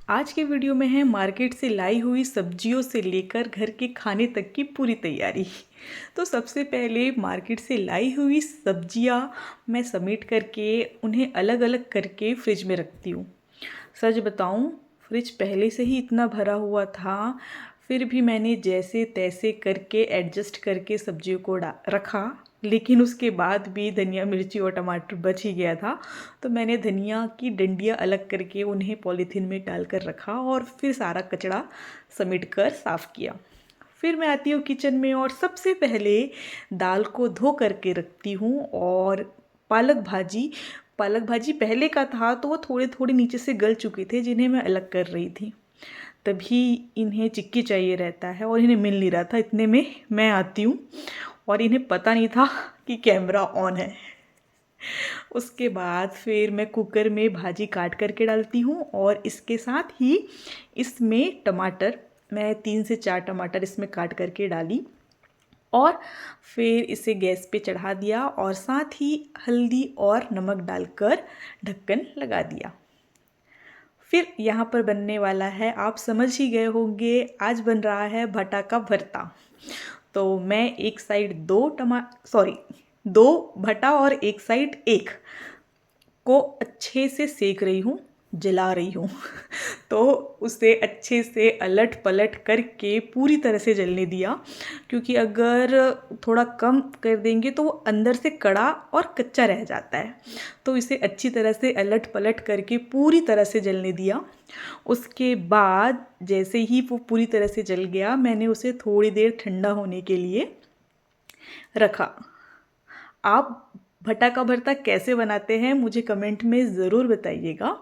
आज के वीडियो में है मार्केट से लाई हुई सब्जियों से लेकर घर के खाने तक की पूरी तैयारी। तो सबसे पहले मार्केट से लाई हुई सब्जियां मैं समेट करके उन्हें अलग अलग करके फ्रिज में रखती हूँ। सच बताऊँ, फ्रिज पहले से ही इतना भरा हुआ था, फिर भी मैंने जैसे तैसे करके एडजस्ट करके सब्जियों को रखा। लेकिन उसके बाद भी धनिया मिर्ची और टमाटर बच ही गया था, तो मैंने धनिया की डंडियाँ अलग करके उन्हें पॉलीथीन में डालकर रखा और फिर सारा कचरा समेट कर साफ़ किया। फिर मैं आती हूँ किचन में और सबसे पहले दाल को धो करके रखती हूँ। और पालक भाजी पहले का था तो वो थोड़े थोड़े नीचे से गल चुके थे, जिन्हें मैं अलग कर रही थी। तभी इन्हें चिक्की चाहिए रहता है और इन्हें मिल नहीं रहा था। इतने में मैं आती हूँ और इन्हें पता नहीं था कि कैमरा ऑन है। उसके बाद फिर मैं कुकर में भाजी काट करके डालती हूँ और इसके साथ ही इसमें टमाटर, मैं 3 से 4 टमाटर इसमें काट करके डाली और फिर इसे गैस पे चढ़ा दिया और साथ ही हल्दी और नमक डालकर ढक्कन लगा दिया। फिर यहाँ पर बनने वाला है, आप समझ ही गए होंगे, आज बन रहा है भटा का भरता। तो मैं एक साइड दो भटा और एक साइड एक को अच्छे से सेक रही हूँ, जला रही हूँ। तो उसे अच्छे से अलट पलट करके पूरी तरह से जलने दिया, क्योंकि अगर थोड़ा कम कर देंगे तो वो अंदर से कड़ा और कच्चा रह जाता है। तो इसे अच्छी तरह से अलट पलट करके पूरी तरह से जलने दिया। उसके बाद जैसे ही वो पूरी तरह से जल गया, मैंने उसे थोड़ी देर ठंडा होने के लिए रखा। आप भटा का भरता कैसे बनाते हैं मुझे कमेंट में ज़रूर बताइएगा।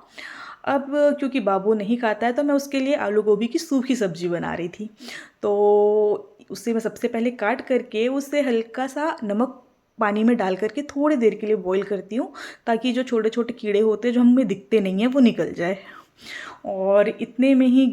अब क्योंकि बाबू नहीं खाता है तो मैं उसके लिए आलू गोभी की सूखी सब्जी बना रही थी। तो उसे मैं सबसे पहले काट करके उसे हल्का सा नमक पानी में डाल करके थोड़ी देर के लिए बॉईल करती हूँ, ताकि जो छोटे छोटे कीड़े होते हैं जो हमें दिखते नहीं हैं वो निकल जाए। और इतने में ही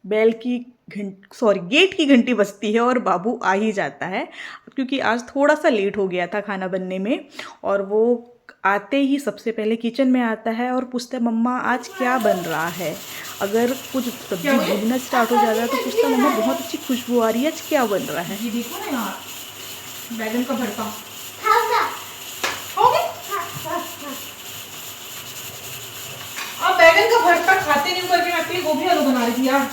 गेट की घंटी बजती है और बाबू आ ही जाता है, क्योंकि आज थोड़ा सा लेट हो गया था खाना बनने में। और वो आते ही सबसे पहले किचन में आता है और पूछता है, मम्मा आज क्या बन रहा है। अगर कुछ सब्जी भूनना स्टार्ट हो जाता है तो पूछता है, मम्मा बहुत अच्छी खुशबू आ रही है, आज क्या बन रहा है। ये देखो ना यार, बैगन का भरता। आप बैगन का भरता खाते नहीं करके मैं आपके लिए गोभी आलू बना रही थी यार।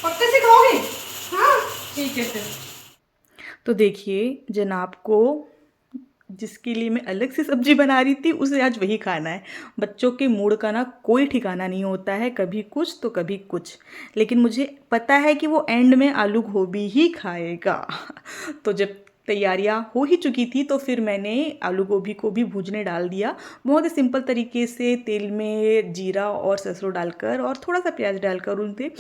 पक्के से खाओगे? हाँ ठीक है फिर। तो देखिए, जनाब को जिसके लिए मैं अलग से सब्जी बना रही थी उसे आज वही खाना है। बच्चों के मूड का ना कोई ठिकाना नहीं होता है, कभी कुछ तो कभी कुछ। लेकिन मुझे पता है कि वो एंड में आलू गोभी ही खाएगा। तो जब तैयारियां हो ही चुकी थी तो फिर मैंने आलू गोभी को भी भूनने डाल दिया। बहुत ही सिंपल तरीके से तेल में जीरा और सरसों डालकर और थोड़ा सा प्याज डालकर उनसे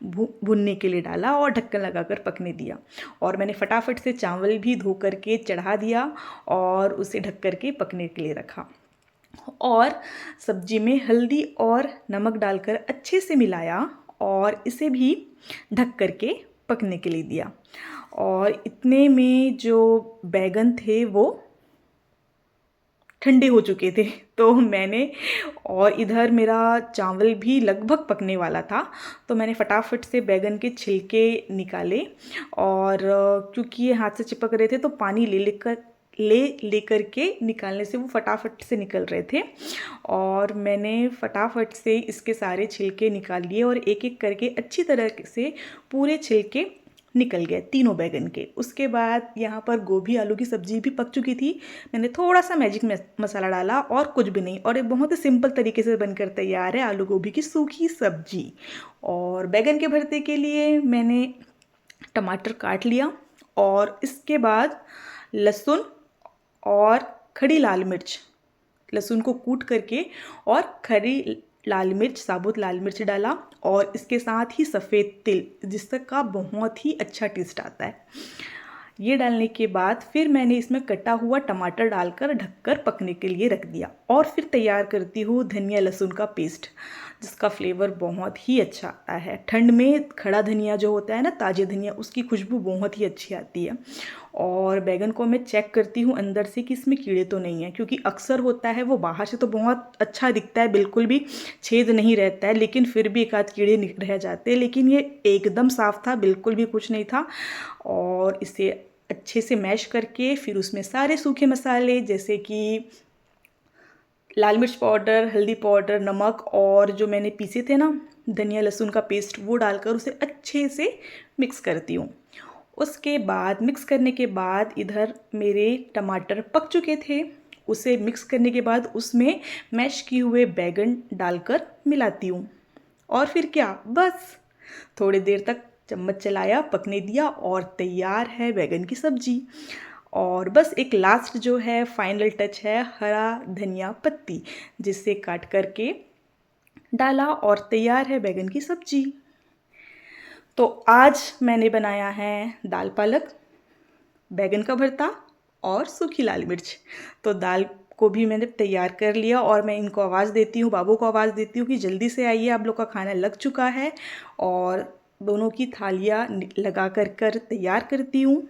भूनने के लिए डाला और ढक्कन लगाकर पकने दिया। और मैंने फटाफट से चावल भी धो करके चढ़ा दिया और उसे ढक करके पकने के लिए रखा। और सब्जी में हल्दी और नमक डालकर अच्छे से मिलाया और इसे भी ढक करके पकने के लिए दिया। और इतने में जो बैगन थे वो ठंडे हो चुके थे। तो मैंने, और इधर मेरा चावल भी लगभग पकने वाला था, तो मैंने फटाफट से बैगन के छिलके निकाले। और क्योंकि ये हाथ से चिपक रहे थे तो पानी ले करके निकालने से वो फटाफट से निकल रहे थे। और मैंने फटाफट से इसके सारे छिलके निकाल लिए और एक एक करके अच्छी तरह से पूरे छिलके निकल गए तीनों बैगन के। उसके बाद यहाँ पर गोभी आलू की सब्ज़ी भी पक चुकी थी। मैंने थोड़ा सा मैजिक मसाला डाला और कुछ भी नहीं, और एक बहुत ही सिंपल तरीके से बनकर तैयार है आलू गोभी की सूखी सब्जी। और बैगन के भरते के लिए मैंने टमाटर काट लिया और इसके बाद लहसुन और खड़ी लाल मिर्च, लहसुन को कूट करके और खड़ी लाल मिर्च, साबुत लाल मिर्च डाला और इसके साथ ही सफ़ेद तिल, जिसका बहुत ही अच्छा टेस्ट आता है। ये डालने के बाद फिर मैंने इसमें कटा हुआ टमाटर डालकर ढककर पकने के लिए रख दिया। और फिर तैयार करती हूँ धनिया लहसुन का पेस्ट, जिसका फ्लेवर बहुत ही अच्छा आता है। ठंड में खड़ा धनिया जो होता है ना, ताज़े धनिया, उसकी खुशबू बहुत ही अच्छी आती है। और बैगन को मैं चेक करती हूँ अंदर से कि इसमें कीड़े तो नहीं हैं, क्योंकि अक्सर होता है वो बाहर से तो बहुत अच्छा दिखता है, बिल्कुल भी छेद नहीं रहता है, लेकिन फिर भी एक आध कीड़े रह जाते हैं। लेकिन ये एकदम साफ़ था, बिल्कुल भी कुछ नहीं था। और इसे अच्छे से मैश करके फिर उसमें सारे सूखे मसाले जैसे कि लाल मिर्च पाउडर, हल्दी पाउडर, नमक और जो मैंने पीसे थे ना धनिया लहसुन का पेस्ट, वो डालकर उसे अच्छे से मिक्स करती हूँ। उसके बाद मिक्स करने के बाद इधर मेरे टमाटर पक चुके थे, उसे मिक्स करने के बाद उसमें मैश किए हुए बैगन डालकर मिलाती हूँ। और फिर क्या, बस थोड़ी देर तक चम्मच चलाया, पकने दिया और तैयार है बैगन की सब्जी। और बस एक लास्ट जो है फाइनल टच है हरा धनिया पत्ती, जिससे काट करके डाला और तैयार है बैगन की सब्जी। तो आज मैंने बनाया है दाल पालक, बैगन का भरता और सूखी लाल मिर्च। तो दाल को भी मैंने तैयार कर लिया और मैं इनको आवाज़ देती हूँ, बाबू को आवाज़ देती हूँ कि जल्दी से आइए, आप लोग का खाना लग चुका है। और दोनों की थालियाँ लगा कर तैयार करती हूँ।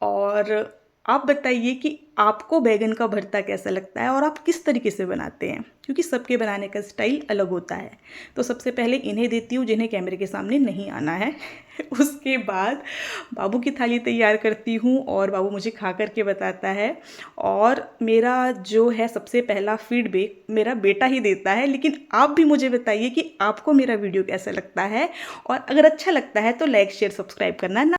और आप बताइए कि आपको बैगन का भरता कैसा लगता है और आप किस तरीके से बनाते हैं, क्योंकि सबके बनाने का स्टाइल अलग होता है। तो सबसे पहले इन्हें देती हूँ जिन्हें कैमरे के सामने नहीं आना है। उसके बाद बाबू की थाली तैयार करती हूँ और बाबू मुझे खा करके बताता है। और मेरा जो है सबसे पहला फीडबैक मेरा बेटा ही देता है, लेकिन आप भी मुझे बताइए कि आपको मेरा वीडियो कैसा लगता है, और अगर अच्छा लगता है तो लाइक शेयर सब्सक्राइब करना ना